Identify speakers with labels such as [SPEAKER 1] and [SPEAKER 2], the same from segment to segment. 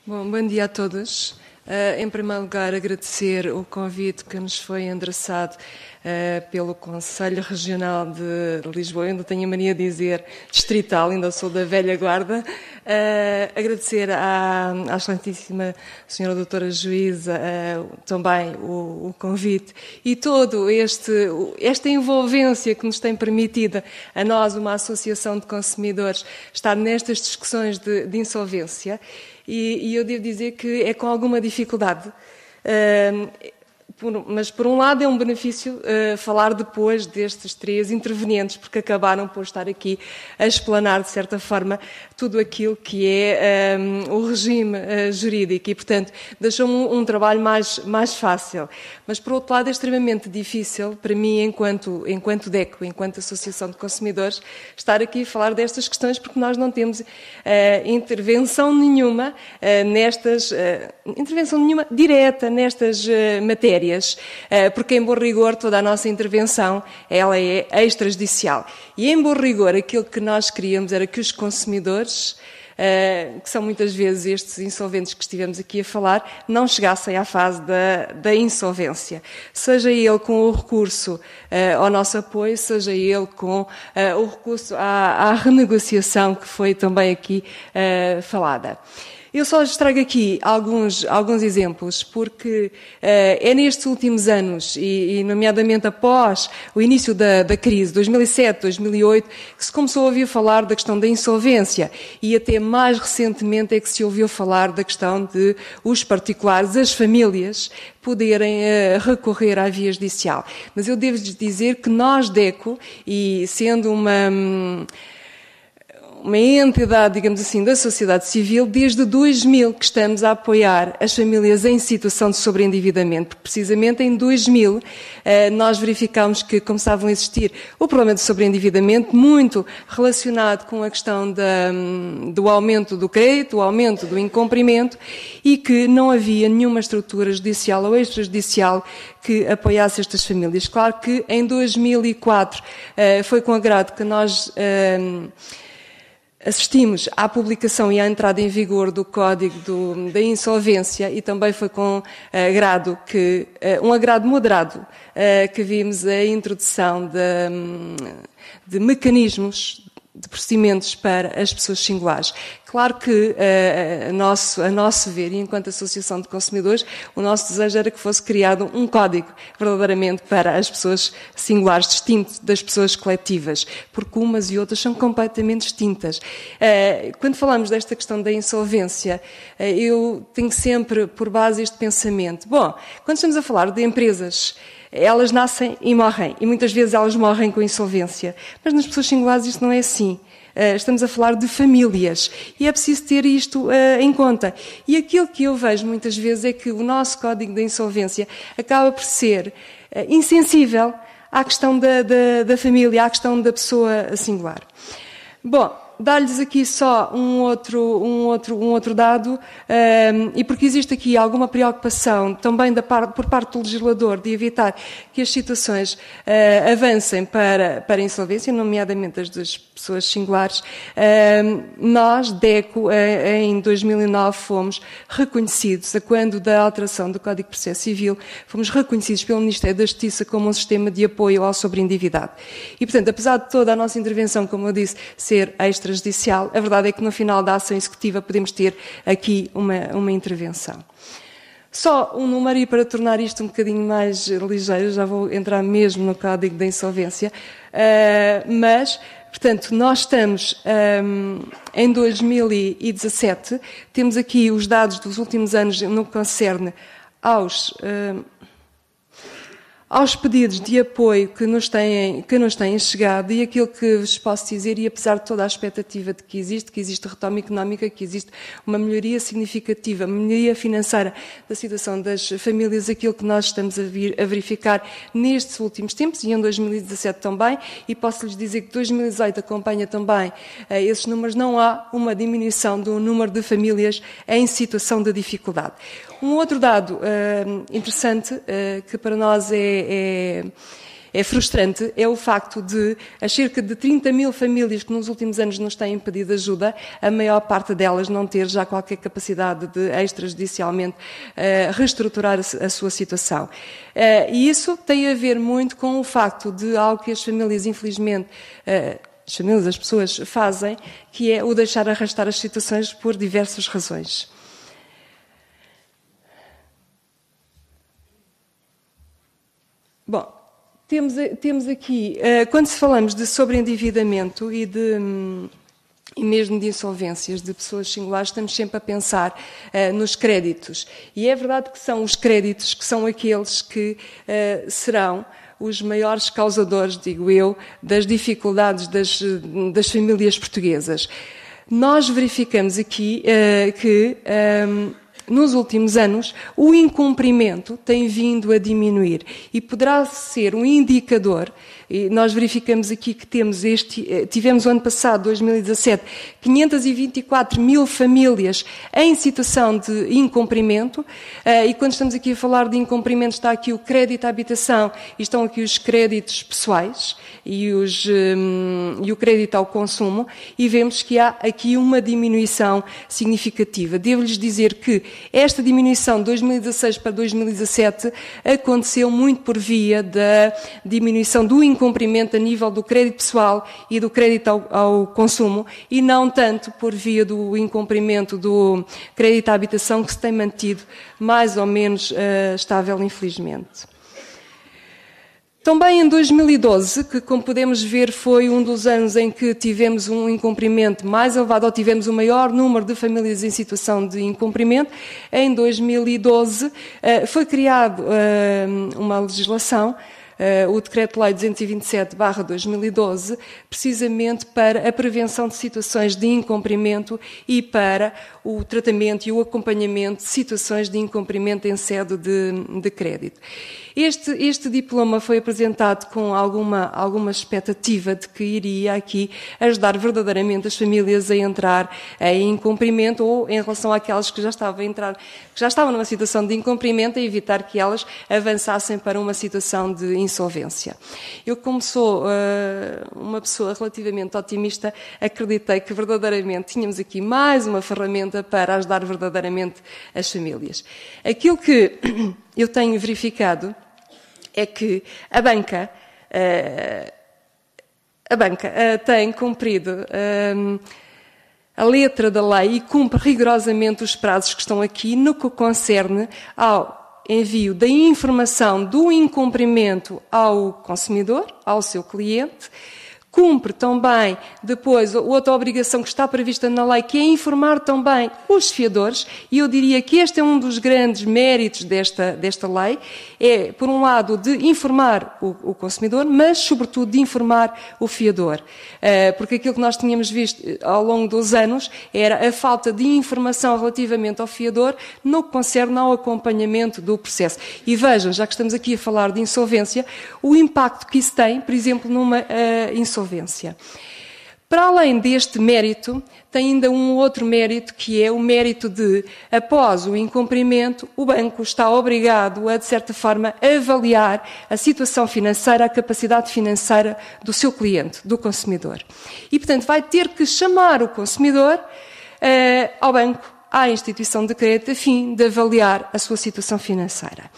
[SPEAKER 1] Bom dia a todos. Em primeiro lugar, agradecer o convite que nos foi endereçado pelo Conselho Regional de Lisboa. Eu ainda tenho a mania de dizer distrital, ainda sou da velha guarda. Agradecer à excelentíssima senhora doutora juíza também o convite e todo esta envolvência que nos tem permitido a nós, uma associação de consumidores, estar nestas discussões de insolvência. E eu devo dizer que é com alguma dificuldade. Mas, por um lado, é um benefício falar depois destes três intervenientes, porque acabaram por estar aqui a explanar, de certa forma, tudo aquilo que é o regime jurídico e, portanto, deixou-me um trabalho mais fácil. Mas, por outro lado, é extremamente difícil para mim, enquanto DECO, enquanto Associação de Consumidores, estar aqui a falar destas questões, porque nós não temos intervenção nenhuma intervenção nenhuma direta nestas matérias. Porque, em bom rigor, toda a nossa intervenção ela é extrajudicial. E, em bom rigor, aquilo que nós queríamos era que os consumidores, que são muitas vezes estes insolventes que estivemos aqui a falar, não chegassem à fase da insolvência. Seja ele com o recurso ao nosso apoio, seja ele com o recurso à renegociação que foi também aqui falada. Eu só lhes trago aqui alguns exemplos, porque é nestes últimos anos, e nomeadamente após o início da crise, 2007, 2008, que se começou a ouvir falar da questão da insolvência, e até mais recentemente é que se ouviu falar da questão de os particulares, as famílias, poderem recorrer à via judicial. Mas eu devo-lhes dizer que nós, DECO, e sendo uma entidade, digamos assim, da sociedade civil, desde 2000 que estamos a apoiar as famílias em situação de sobreendividamento, porque precisamente em 2000 nós verificámos que começavam a existir o problema de sobreendividamento, muito relacionado com a questão do aumento do crédito, o aumento do incumprimento, e que não havia nenhuma estrutura judicial ou extrajudicial que apoiasse estas famílias. Claro que em 2004 foi com agrado que nós assistimos à publicação e à entrada em vigor do Código da Insolvência, e também foi com agrado um agrado moderado que vimos a introdução de mecanismos de procedimentos para as pessoas singulares. Claro que, a nosso ver, e enquanto Associação de Consumidores, o nosso desejo era que fosse criado um código verdadeiramente para as pessoas singulares, distinto das pessoas coletivas, porque umas e outras são completamente distintas. Quando falamos desta questão da insolvência, eu tenho sempre por base este pensamento. Bom, quando estamos a falar de empresas, elas nascem e morrem, e muitas vezes elas morrem com insolvência. Mas nas pessoas singulares isto não é assim. Estamos a falar de famílias e é preciso ter isto em conta. E aquilo que eu vejo muitas vezes é que o nosso Código da Insolvência acaba por ser insensível à questão da família, à questão da pessoa singular. Bom, dar-lhes aqui só um outro dado, e porque existe aqui alguma preocupação também por parte do legislador de evitar que as situações avancem para a insolvência, nomeadamente as das pessoas singulares, nós, DECO, em 2009 fomos reconhecidos, a quando da alteração do Código de Processo Civil, fomos reconhecidos pelo Ministério da Justiça como um sistema de apoio ao sobreendividado. E, portanto, apesar de toda a nossa intervenção, como eu disse, ser extrajudicial, a verdade é que no final da ação executiva podemos ter aqui uma intervenção. Só um número, e para tornar isto um bocadinho mais ligeiro, já vou entrar mesmo no Código da Insolvência, mas, portanto, nós estamos em 2017, temos aqui os dados dos últimos anos no que concerne aos pedidos de apoio que nos têm chegado, e aquilo que vos posso dizer, e apesar de toda a expectativa de que existe retoma económica, que existe uma melhoria significativa, uma melhoria financeira da situação das famílias, aquilo que nós estamos a verificar nestes últimos tempos, e em 2017 também, e posso-lhes dizer que 2018 acompanha também esses números, não há uma diminuição do número de famílias em situação de dificuldade. Um outro dado interessante, que para nós é é frustrante é o facto de as cerca de 30 mil famílias que nos últimos anos nos têm pedido ajuda, a maior parte delas não ter já qualquer capacidade de extrajudicialmente reestruturar a sua situação. E isso tem a ver muito com o facto de algo que as famílias, infelizmente, as pessoas fazem, que é o deixar arrastar as situações por diversas razões. Bom, temos aqui, quando falamos de sobreendividamento e mesmo de insolvências de pessoas singulares, estamos sempre a pensar nos créditos. E é verdade que são os créditos que são aqueles que serão os maiores causadores, digo eu, das dificuldades das famílias portuguesas. Nós verificamos aqui que nos últimos anos, o incumprimento tem vindo a diminuir e poderá ser um indicador. E nós verificamos aqui que tivemos o ano passado, 2017, 524 mil famílias em situação de incumprimento, e quando estamos aqui a falar de incumprimento está aqui o crédito à habitação e estão aqui os créditos pessoais e o crédito ao consumo, e vemos que há aqui uma diminuição significativa. Devo-lhes dizer que esta diminuição de 2016 para 2017 aconteceu muito por via da diminuição do incumprimento a nível do crédito pessoal e do crédito ao consumo, e não tanto por via do incumprimento do crédito à habitação, que se tem mantido mais ou menos estável, infelizmente. Também em 2012, que como podemos ver foi um dos anos em que tivemos um incumprimento mais elevado, ou tivemos o maior número de famílias em situação de incumprimento, em 2012 foi criado uma legislação, o Decreto-Lei 227/2012, precisamente para a prevenção de situações de incumprimento e para o tratamento e o acompanhamento de situações de incumprimento em sede de crédito. Este diploma foi apresentado com alguma expectativa de que iria aqui ajudar verdadeiramente as famílias a entrar em incumprimento, ou em relação àquelas que já estavam numa situação de incumprimento, a evitar que elas avançassem para uma situação de insolvência. Eu, como sou uma pessoa relativamente otimista, acreditei que verdadeiramente tínhamos aqui mais uma ferramenta para ajudar verdadeiramente as famílias. Aquilo que eu tenho verificado é que a banca tem cumprido a letra da lei e cumpre rigorosamente os prazos que estão aqui no que concerne ao envio da informação do incumprimento ao consumidor, ao seu cliente. Cumpre também, depois, outra obrigação que está prevista na lei, que é informar também os fiadores, e eu diria que este é um dos grandes méritos desta lei, é, por um lado, de informar o consumidor, mas, sobretudo, de informar o fiador. Porque aquilo que nós tínhamos visto ao longo dos anos era a falta de informação relativamente ao fiador no que concerne ao acompanhamento do processo. E vejam, já que estamos aqui a falar de insolvência, o impacto que isso tem, por exemplo, numa insolvência. Para além deste mérito, tem ainda um outro mérito, que é o mérito de, após o incumprimento, o banco está obrigado a, de certa forma, avaliar a situação financeira, a capacidade financeira do seu cliente, do consumidor. E, portanto, vai ter que chamar o consumidor ao banco, à instituição de crédito, a fim de avaliar a sua situação financeira.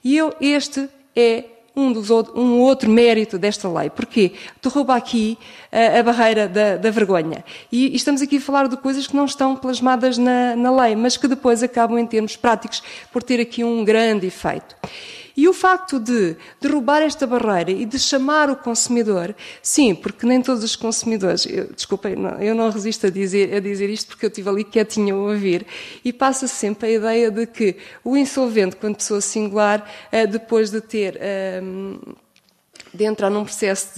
[SPEAKER 1] E este é um outro mérito desta lei. Porquê? Derruba aqui a barreira da vergonha. E estamos aqui a falar de coisas que não estão plasmadas na lei, mas que depois acabam, em termos práticos, por ter aqui um grande efeito. E o facto de derrubar esta barreira e de chamar o consumidor, sim, porque nem todos os consumidores, desculpem, eu não resisto a dizer isto porque eu estive ali quietinha a ouvir, e passa sempre a ideia de que o insolvente, quando pessoa singular, depois de entrar num processo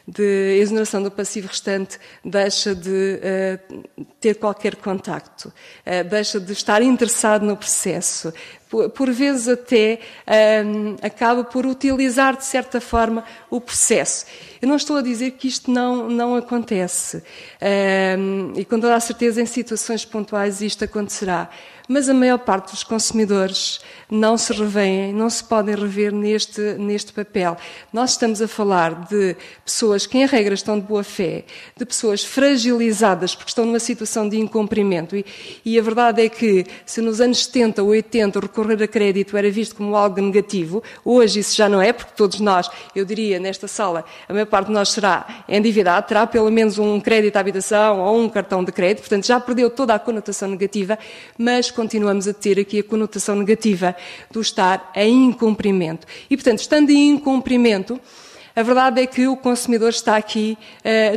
[SPEAKER 1] de exoneração do passivo restante, deixa de ter qualquer contacto, deixa de estar interessado no processo, por vezes até acaba por utilizar de certa forma o processo. Eu não estou a dizer que isto não acontece. E com toda a certeza em situações pontuais isto acontecerá. Mas a maior parte dos consumidores não se revêem, não se podem rever neste papel. Nós estamos a falar de pessoas que, em regra, estão de boa fé, de pessoas fragilizadas porque estão numa situação de incumprimento. E a verdade é que, se nos anos 70 ou 80 recorrer a crédito era visto como algo negativo, hoje isso já não é, porque todos nós, eu diria, nesta sala, a maior parte de nós será endividado, terá pelo menos um crédito à habitação ou um cartão de crédito, portanto já perdeu toda a conotação negativa, mas continuamos a ter aqui a conotação negativa do estar em incumprimento. E, portanto, estando em incumprimento, a verdade é que o consumidor está aqui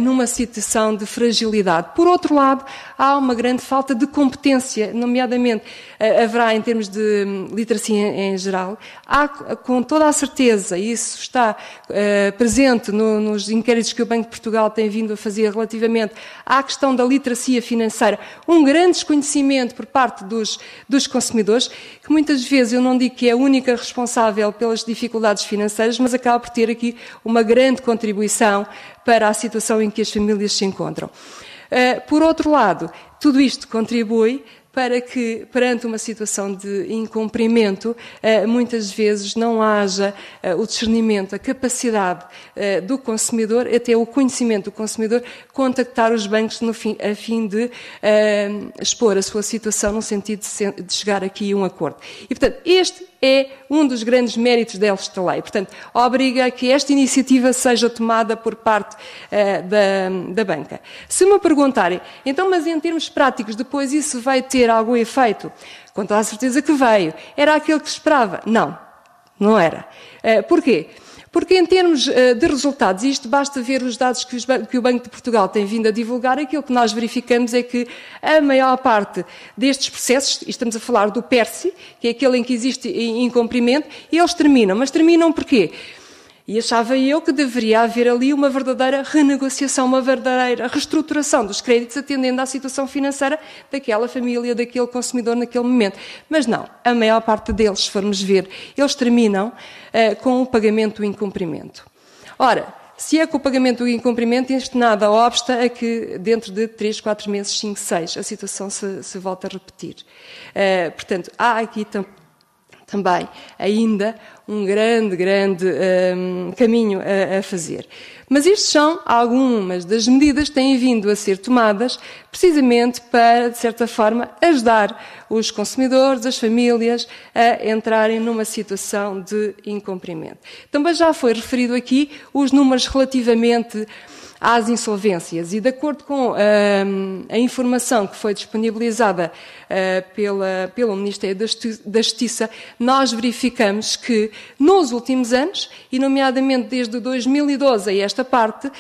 [SPEAKER 1] numa situação de fragilidade. Por outro lado, há uma grande falta de competência, nomeadamente haverá em termos de literacia em geral. Há, com toda a certeza, e isso está presente nos inquéritos que o Banco de Portugal tem vindo a fazer relativamente à questão da literacia financeira, um grande desconhecimento por parte dos consumidores, que muitas vezes eu não digo que é a única responsável pelas dificuldades financeiras, mas acaba por ter aqui uma grande contribuição para a situação em que as famílias se encontram. Por outro lado, tudo isto contribui para que, perante uma situação de incumprimento, muitas vezes não haja o discernimento, a capacidade do consumidor, até o conhecimento do consumidor, contactar os bancos a fim de expor a sua situação no sentido de chegar aqui a um acordo. E, portanto, este é um dos grandes méritos desta lei. Portanto, obriga a que esta iniciativa seja tomada por parte da banca. Se me perguntarem, então, mas em termos práticos, depois isso vai ter algum efeito? Com toda a certeza que veio. Era aquele que se esperava? Não, não era. Porquê? Porque em termos de resultados, e isto basta ver os dados que o Banco de Portugal tem vindo a divulgar, aquilo que nós verificamos é que a maior parte destes processos, e estamos a falar do PERSI, que é aquele em que existe incumprimento, eles terminam. Mas terminam porquê? E achava eu que deveria haver ali uma verdadeira renegociação, uma verdadeira reestruturação dos créditos atendendo à situação financeira daquela família, daquele consumidor naquele momento. Mas não, a maior parte deles, se formos ver, eles terminam com o pagamento do incumprimento. Ora, se é com o pagamento do incumprimento, isto nada obsta a que dentro de 3, 4 meses, 5, 6, a situação se volta a repetir. Portanto, há aqui também ainda um grande caminho a fazer. Mas estas são algumas das medidas que têm vindo a ser tomadas precisamente para, de certa forma, ajudar os consumidores, as famílias, a entrarem numa situação de incumprimento. Também já foi referido aqui os números relativamente às insolvências e, de acordo com a informação que foi disponibilizada pelo Ministério da Justiça, nós verificamos que nos últimos anos, e nomeadamente desde 2012 a esta parte,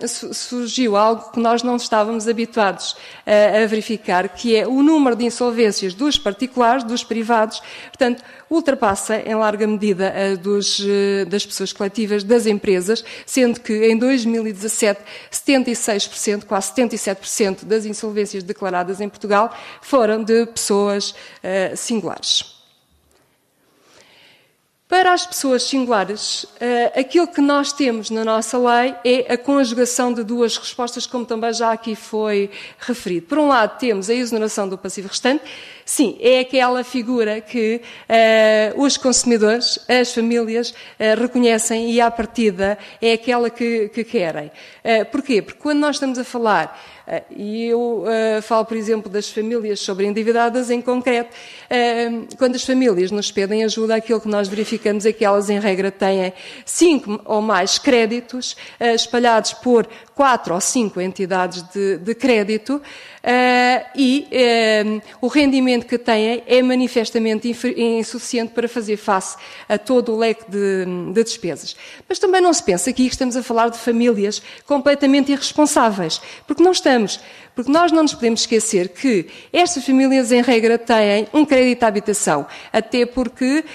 [SPEAKER 1] surgiu algo que nós não estávamos habituados a verificar, que é o número de insolvências dos particulares, dos privados, portanto, ultrapassa em larga medida das pessoas coletivas, das empresas, sendo que em 2017 76%, quase 77% das insolvências declaradas em Portugal foram de pessoas singulares. Para as pessoas singulares, aquilo que nós temos na nossa lei é a conjugação de duas respostas, como também já aqui foi referido. Por um lado, temos a exoneração do passivo restante. Sim, é aquela figura que os consumidores, as famílias, reconhecem e, à partida, é aquela que querem. Porquê? Porque quando nós estamos a falar, e eu falo, por exemplo, das famílias sobreendividadas em concreto, quando as famílias nos pedem ajuda, aquilo que nós verificamos é que elas, em regra, têm 5 ou mais créditos espalhados por 4 ou 5 entidades de crédito, e o rendimento que têm é manifestamente insuficiente para fazer face a todo o leque de despesas. Mas também não se pensa aqui que estamos a falar de famílias completamente irresponsáveis, porque nós não nos podemos esquecer que estas famílias, em regra, têm um crédito à habitação, até porque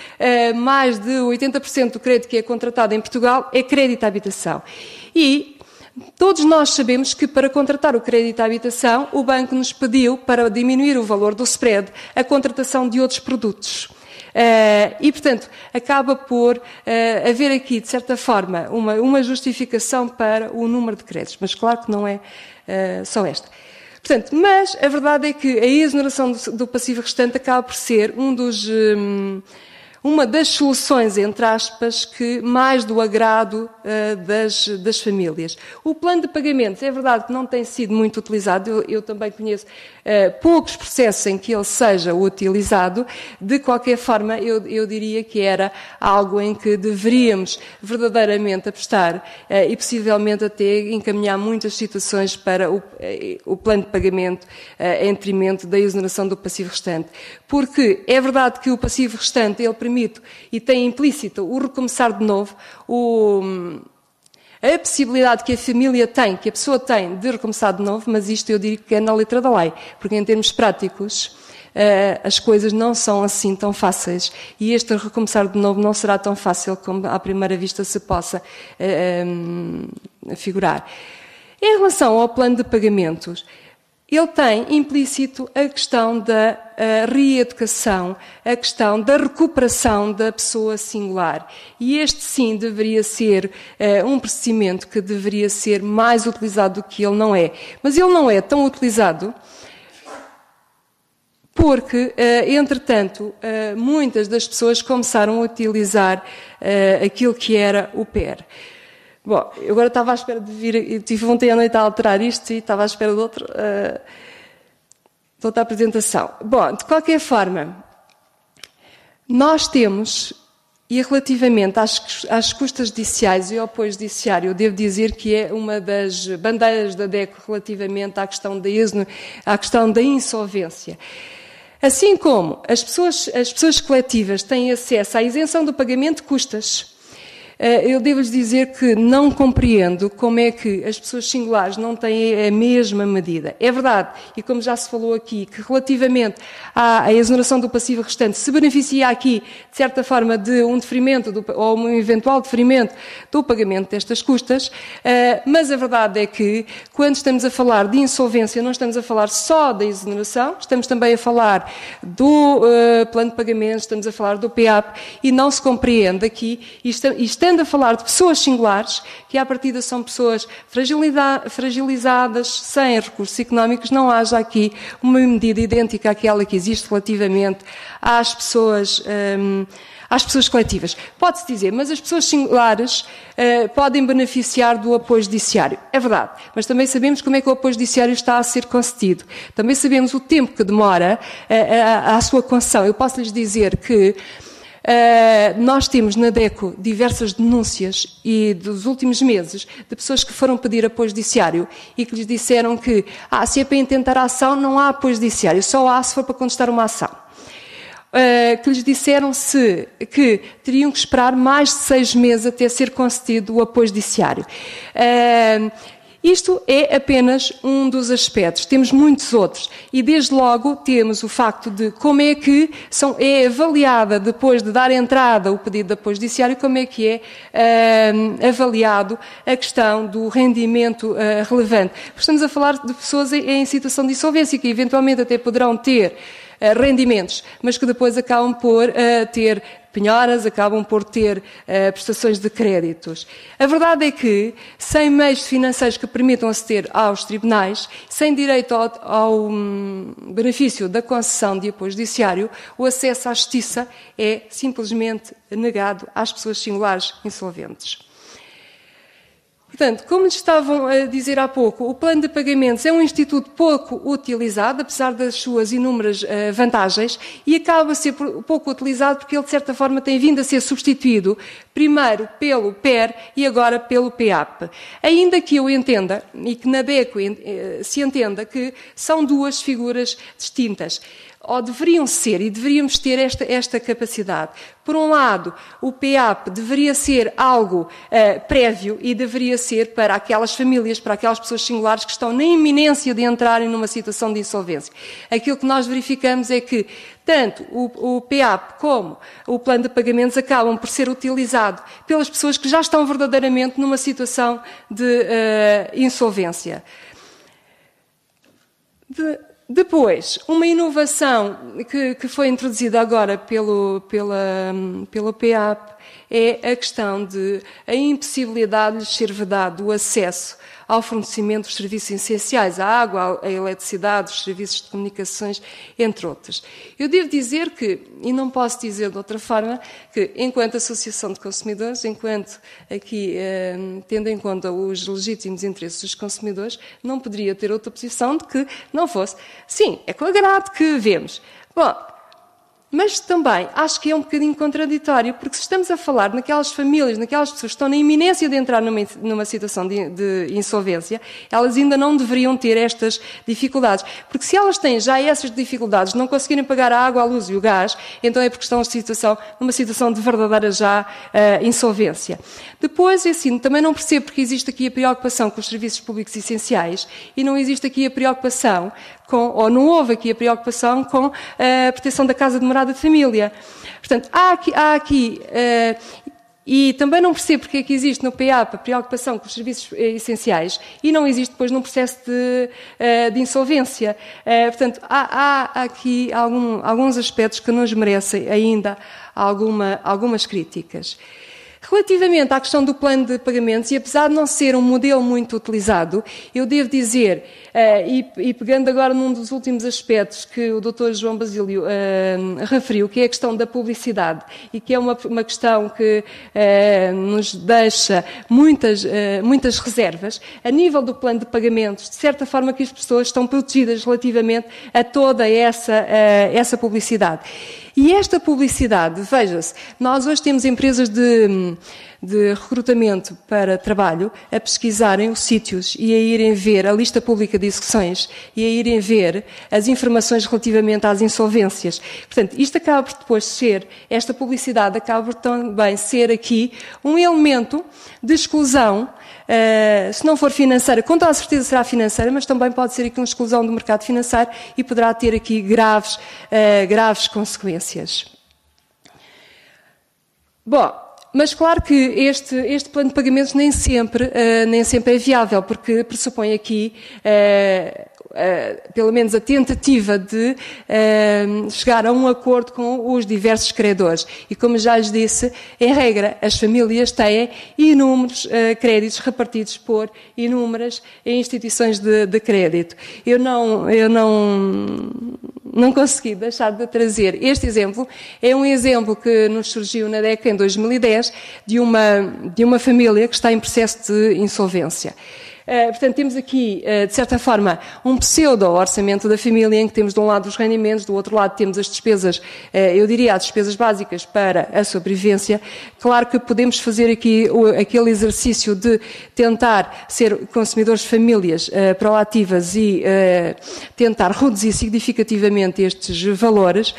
[SPEAKER 1] mais de 80% do crédito que é contratado em Portugal é crédito à habitação. E todos nós sabemos que, para contratar o crédito à habitação, o banco nos pediu, para diminuir o valor do spread, a contratação de outros produtos. E, portanto, acaba por haver aqui, de certa forma, uma justificação para o número de créditos. Mas claro que não é só esta. Portanto, mas a verdade é que a exoneração do passivo restante acaba por ser uma das soluções, entre aspas, que mais do agrado das famílias. O plano de pagamentos, é verdade que não tem sido muito utilizado, eu também conheço poucos processos em que ele seja utilizado. De qualquer forma, eu diria que era algo em que deveríamos verdadeiramente apostar e possivelmente até encaminhar muitas situações para o plano de pagamento em detrimento da exoneração do passivo restante. Porque é verdade que o passivo restante, ele permite e tem implícito o recomeçar de novo, a possibilidade que a família tem, que a pessoa tem de recomeçar de novo, mas isto eu digo que é na letra da lei, porque em termos práticos as coisas não são assim tão fáceis e este recomeçar de novo não será tão fácil como à primeira vista se possa figurar. Em relação ao plano de pagamentos, ele tem implícito a questão da reeducação, a questão da recuperação da pessoa singular. E este, sim, deveria ser um procedimento que deveria ser mais utilizado do que ele não é. Mas ele não é tão utilizado porque, entretanto, muitas das pessoas começaram a utilizar aquilo que era o PER. Bom, eu agora estava à espera de vir, tive ontem à noite a alterar isto e estava à espera de outra apresentação. Bom, de qualquer forma, nós temos, e relativamente às custas judiciais e ao apoio judiciário, eu devo dizer que é uma das bandeiras da DECO relativamente à questão da insolvência. Assim como as pessoas coletivas têm acesso à isenção do pagamento de custas, eu devo-lhes dizer que não compreendo como é que as pessoas singulares não têm a mesma medida. É verdade, e como já se falou aqui, que relativamente à exoneração do passivo restante se beneficia aqui, de certa forma, de um deferimento ou um eventual deferimento do pagamento destas custas, mas a verdade é que, quando estamos a falar de insolvência, não estamos a falar só da exoneração, estamos também a falar do plano de pagamentos, estamos a falar do PEAP, e não se compreende aqui, e estamos a falar de pessoas singulares, que à partida são pessoas fragilizadas, sem recursos económicos, não haja aqui uma medida idêntica àquela que existe relativamente às pessoas coletivas. Pode-se dizer, mas as pessoas singulares podem beneficiar do apoio judiciário. É verdade, mas também sabemos como é que o apoio judiciário está a ser concedido. Também sabemos o tempo que demora à sua concessão. Eu posso lhes dizer que nós temos na DECO diversas denúncias e dos últimos meses de pessoas que foram pedir apoio judiciário e que lhes disseram que se é para intentar a ação não há apoio judiciário, só há se for para contestar uma ação. Que lhes disseram que teriam que esperar mais de 6 meses até ser concedido o apoio judiciário. Isto é apenas um dos aspectos. Temos muitos outros. E, desde logo, temos o facto de como é que é avaliada, depois de dar entrada o pedido de apoio judiciário, como é que é avaliado a questão do rendimento relevante. Porque estamos a falar de pessoas em situação de insolvência, que eventualmente até poderão ter rendimentos, mas que depois acabam por ter penhoras, acabam por ter prestações de créditos. A verdade é que, sem meios financeiros que permitam aceder aos tribunais, sem direito ao benefício da concessão de apoio judiciário, o acesso à justiça é simplesmente negado às pessoas singulares insolventes. Portanto, como lhes estavam a dizer há pouco, o plano de pagamentos é um instituto pouco utilizado, apesar das suas inúmeras vantagens, e acaba a ser pouco utilizado porque ele, de certa forma, tem vindo a ser substituído, primeiro pelo PER e agora pelo PEAP. Ainda que eu entenda, e que na DECO se entenda, que são duas figuras distintas. Ou deveriam ser, e deveríamos ter esta capacidade. Por um lado, o PEAP deveria ser algo prévio e deveria ser para aquelas famílias, para aquelas pessoas singulares que estão na iminência de entrarem numa situação de insolvência. Aquilo que nós verificamos é que tanto o PEAP como o plano de pagamentos acabam por ser utilizado pelas pessoas que já estão verdadeiramente numa situação de insolvência. Depois, uma inovação que foi introduzida agora pelo PEAP é a questão de a impossibilidade de lhes ser vedado o acesso ao fornecimento dos serviços essenciais, à água, à eletricidade, os serviços de comunicações, entre outros. Eu devo dizer que, e não posso dizer de outra forma, que enquanto Associação de Consumidores, enquanto aqui, tendo em conta os legítimos interesses dos consumidores, não poderia ter outra posição de que não fosse. Sim, é com agrado que vemos. Bom, mas também acho que é um bocadinho contraditório, porque se estamos a falar naquelas famílias, naquelas pessoas que estão na iminência de entrar numa situação de insolvência, elas ainda não deveriam ter estas dificuldades. Porque se elas têm já essas dificuldades, não conseguirem pagar a água, a luz e o gás, então é porque estão numa situação de verdadeira já insolvência. Depois, assim, também não percebo porque existe aqui a preocupação com os serviços públicos essenciais e não existe aqui a preocupação ou não houve aqui a preocupação com a proteção da casa de morada de família. Portanto, há aqui e também não percebo porque é que existe no PEAP a preocupação com os serviços essenciais e não existe depois num processo de insolvência. Portanto, há aqui alguns aspectos que nos merecem ainda algumas críticas. Relativamente à questão do plano de pagamentos, e apesar de não ser um modelo muito utilizado, eu devo dizer, e pegando agora num dos últimos aspectos que o Dr. João Basílio referiu, que é a questão da publicidade, e que é uma questão que nos deixa muitas reservas, a nível do plano de pagamentos, de certa forma que as pessoas estão protegidas relativamente a toda essa publicidade. E esta publicidade, veja-se, nós hoje temos empresas de recrutamento para trabalho a pesquisarem os sítios e a irem ver a lista pública de execuções e a irem ver as informações relativamente às insolvências. Portanto, isto acaba por depois ser, esta publicidade acaba por também ser aqui um elemento de exclusão, se não for financeira, com toda a certeza será financeira, mas também pode ser aqui uma exclusão do mercado financeiro e poderá ter aqui graves consequências. Bom, mas claro que este plano de pagamentos nem sempre é viável, porque pressupõe aqui pelo menos a tentativa de chegar a um acordo com os diversos credores. E como já lhes disse, em regra, as famílias têm inúmeros créditos repartidos por inúmeras instituições de crédito. Eu não consegui deixar de trazer este exemplo. É um exemplo que nos surgiu na década em 2010 de uma família que está em processo de insolvência. Portanto, temos aqui, de certa forma, um pseudo-orçamento da família, em que temos de um lado os rendimentos, do outro lado temos as despesas, eu diria, as despesas básicas para a sobrevivência. Claro que podemos fazer aqui aquele exercício de tentar ser consumidores de famílias proativas e tentar reduzir significativamente estes valores,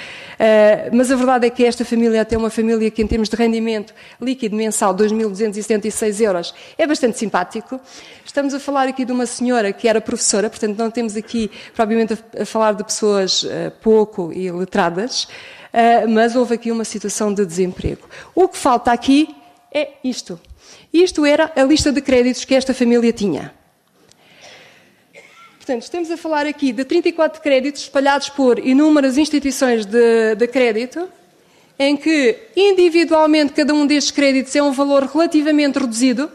[SPEAKER 1] mas a verdade é que esta família, até uma família que em termos de rendimento líquido mensal, 2.276 euros, é bastante simpático. Estamos a falar aqui de uma senhora que era professora, portanto não temos aqui propriamente a falar de pessoas pouco iletradas, mas houve aqui uma situação de desemprego. O que falta aqui é isto. Isto era a lista de créditos que esta família tinha. Portanto, estamos a falar aqui de 34 créditos espalhados por inúmeras instituições de crédito, em que individualmente cada um destes créditos é um valor relativamente reduzido,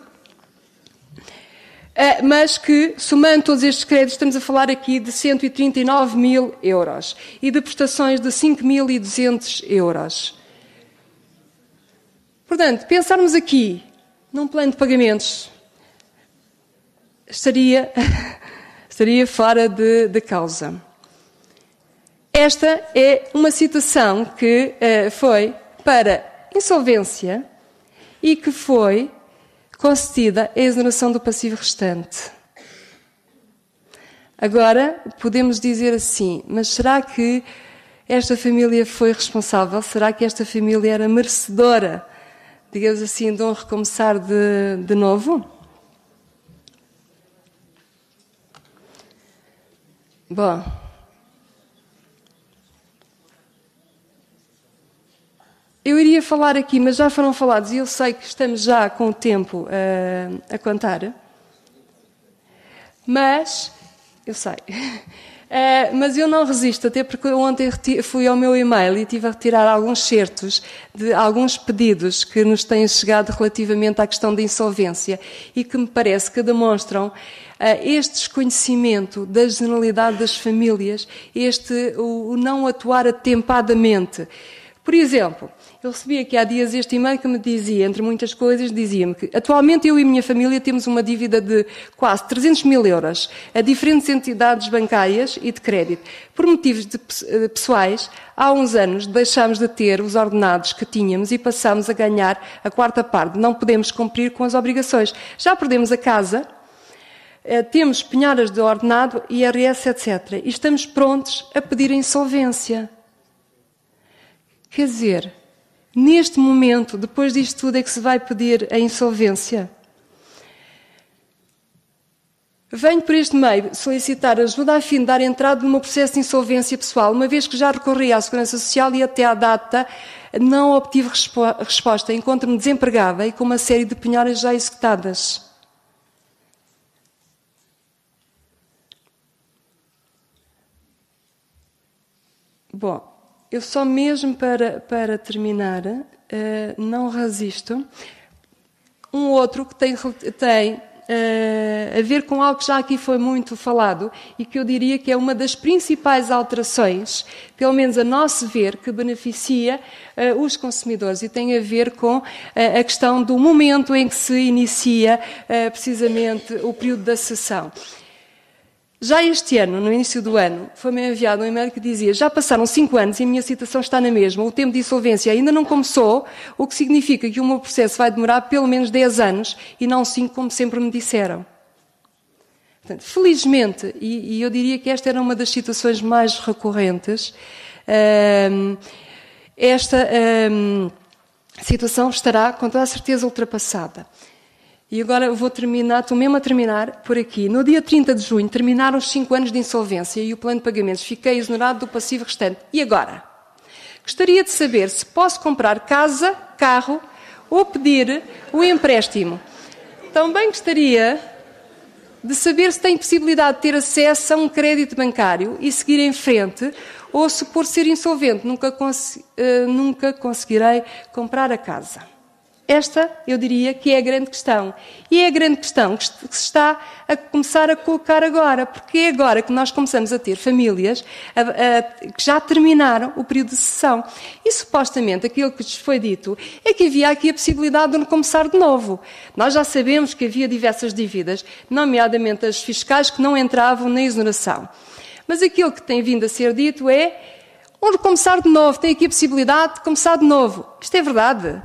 [SPEAKER 1] mas que, somando todos estes créditos, estamos a falar aqui de 139 mil euros e de prestações de 5.200 euros. Portanto, pensarmos aqui num plano de pagamentos estaria fora de causa. Esta é uma situação que foi para insolvência e que foi concedida a exoneração do passivo restante. Agora, podemos dizer assim, mas será que esta família foi responsável? Será que esta família era merecedora, digamos assim, de um recomeçar de novo? Bom, eu iria falar aqui, mas já foram falados, e eu sei que estamos já com o tempo a contar, mas eu sei. Mas eu não resisto, até porque ontem fui ao meu e-mail e estive a retirar alguns certos de alguns pedidos que nos têm chegado relativamente à questão da insolvência e que me parece que demonstram este desconhecimento da generalidade das famílias, o não atuar atempadamente. Por exemplo, eu recebi aqui há dias este e-mail que me dizia, entre muitas coisas, dizia-me que atualmente eu e a minha família temos uma dívida de quase 300 mil euros a diferentes entidades bancárias e de crédito. Por motivos pessoais, há uns anos deixámos de ter os ordenados que tínhamos e passámos a ganhar a quarta parte. Não podemos cumprir com as obrigações. Já perdemos a casa, temos penhoras de ordenado, IRS, etc. E estamos prontos a pedir a insolvência. Quer dizer, neste momento, depois disto tudo, é que se vai pedir a insolvência. Venho por este meio solicitar ajuda a fim de dar entrada num processo de insolvência pessoal, uma vez que já recorri à Segurança Social e até à data não obtive resposta. Encontro-me desempregada e com uma série de penhoras já executadas. Bom, eu só mesmo para terminar, não resisto. Um outro que tem a ver com algo que já aqui foi muito falado e que eu diria que é uma das principais alterações, pelo menos a nosso ver, que beneficia os consumidores e tem a ver com a questão do momento em que se inicia precisamente o período da cessão. Já este ano, no início do ano, foi-me enviado um e-mail que dizia: já passaram 5 anos e a minha situação está na mesma, o tempo de insolvência ainda não começou, o que significa que o meu processo vai demorar pelo menos 10 anos e não 5, como sempre me disseram. Portanto, felizmente, e eu diria que esta era uma das situações mais recorrentes, esta situação estará com toda a certeza ultrapassada. E agora vou terminar, estou mesmo a terminar por aqui. No dia 30 de junho terminaram os 5 anos de insolvência e o plano de pagamentos. Fiquei exonerado do passivo restante. E agora? Gostaria de saber se posso comprar casa, carro ou pedir o empréstimo. Também gostaria de saber se tenho possibilidade de ter acesso a um crédito bancário e seguir em frente, ou se por ser insolvente nunca conseguirei comprar a casa. Esta, eu diria, que é a grande questão. E é a grande questão que se está a começar a colocar agora, porque é agora que nós começamos a ter famílias que já terminaram o período de cessão. E, supostamente, aquilo que lhes foi dito é que havia aqui a possibilidade de começar de novo. Nós já sabemos que havia diversas dívidas, nomeadamente as fiscais, que não entravam na exoneração. Mas aquilo que tem vindo a ser dito é: onde começar de novo, tem aqui a possibilidade de começar de novo. Isto é verdade.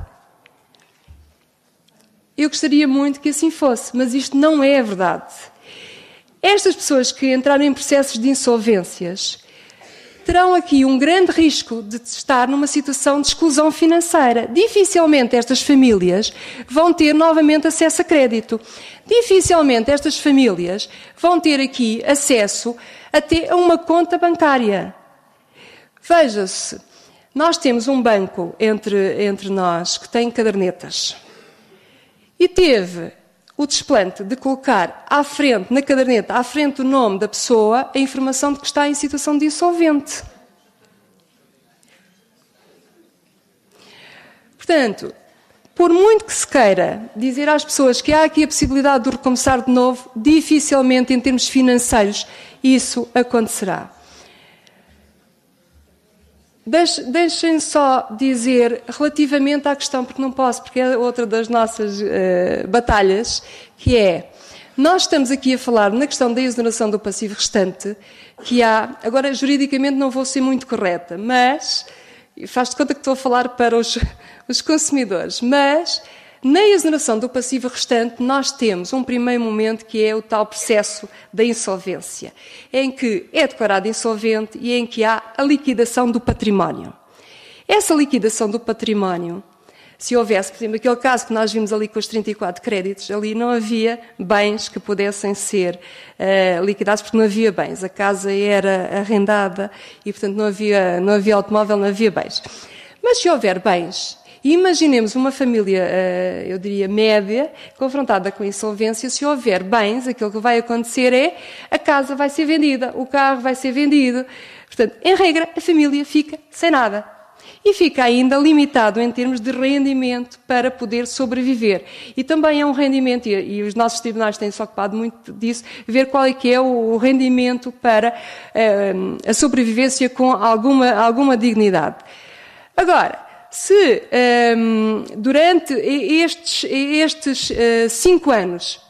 [SPEAKER 1] Eu gostaria muito que assim fosse, mas isto não é verdade. Estas pessoas que entraram em processos de insolvências terão aqui um grande risco de estar numa situação de exclusão financeira. Dificilmente estas famílias vão ter novamente acesso a crédito. Dificilmente estas famílias vão ter aqui acesso até a uma conta bancária. Veja-se, nós temos um banco entre nós que tem cadernetas. E teve o desplante de colocar à frente, na caderneta, à frente do nome da pessoa, a informação de que está em situação de insolvente. Portanto, por muito que se queira dizer às pessoas que há aqui a possibilidade de recomeçar de novo, dificilmente, em termos financeiros, isso acontecerá. Deixem só dizer, relativamente à questão, porque não posso, porque é outra das nossas batalhas, que é, nós estamos aqui a falar na questão da exoneração do passivo restante, que há, agora juridicamente não vou ser muito correta, mas, faz de conta que estou a falar para os consumidores, mas na exoneração do passivo restante nós temos um primeiro momento que é o tal processo da insolvência, em que é declarado insolvente e em que há a liquidação do património. Essa liquidação do património, se houvesse, por exemplo, aquele caso que nós vimos ali com os 34 créditos, ali não havia bens que pudessem ser liquidados, porque não havia bens. A casa era arrendada e, portanto, não havia automóvel, não havia bens. Mas se houver bens, E imaginemos uma família, eu diria média, confrontada com a insolvência. Se houver bens, aquilo que vai acontecer é a casa vai ser vendida, o carro vai ser vendido. Portanto, em regra, a família fica sem nada. E fica ainda limitado em termos de rendimento para poder sobreviver. E também é um rendimento, e os nossos tribunais têm-se ocupado muito disso, ver qual é que é o rendimento para a sobrevivência com alguma dignidade. Agora, se durante estes 5 anos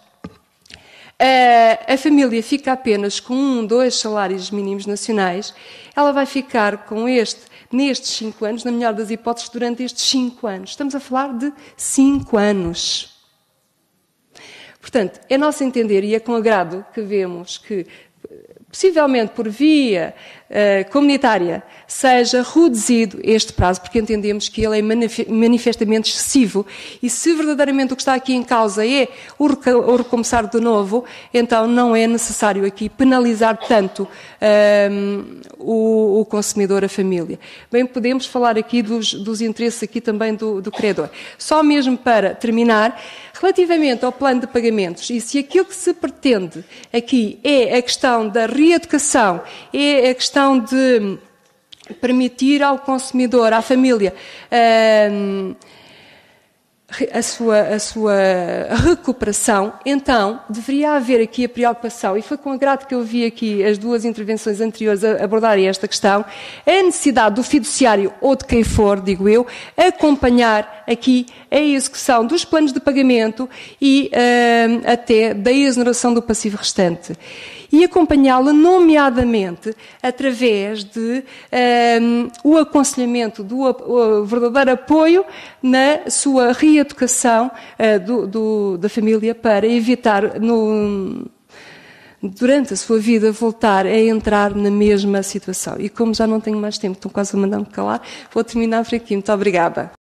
[SPEAKER 1] a família fica apenas com 2 salários mínimos nacionais, ela vai ficar com nestes 5 anos, na melhor das hipóteses, durante estes 5 anos. Estamos a falar de 5 anos. Portanto, é nosso entender, e é com agrado que vemos que, possivelmente por via comunitária, seja reduzido este prazo, porque entendemos que ele é manifestamente excessivo, e se verdadeiramente o que está aqui em causa é o recomeçar de novo, então não é necessário aqui penalizar tanto o consumidor, a família. Bem, podemos falar aqui dos interesses aqui também do credor. Só mesmo para terminar, relativamente ao plano de pagamentos, e se aquilo que se pretende aqui é a questão da reeducação, é a questão de permitir ao consumidor, à família, a sua recuperação, então deveria haver aqui a preocupação, e foi com agrado que eu vi aqui as 2 intervenções anteriores a abordarem esta questão, a necessidade do fiduciário, ou de quem for, digo eu, acompanhar aqui a execução dos planos de pagamento e até da exoneração do passivo restante. E acompanhá-la, nomeadamente, através de o aconselhamento, o verdadeiro apoio na sua reeducação da família, para evitar, durante a sua vida, voltar a entrar na mesma situação. E como já não tenho mais tempo, estou quase a mandar-me calar, vou terminar por aqui. Muito obrigada.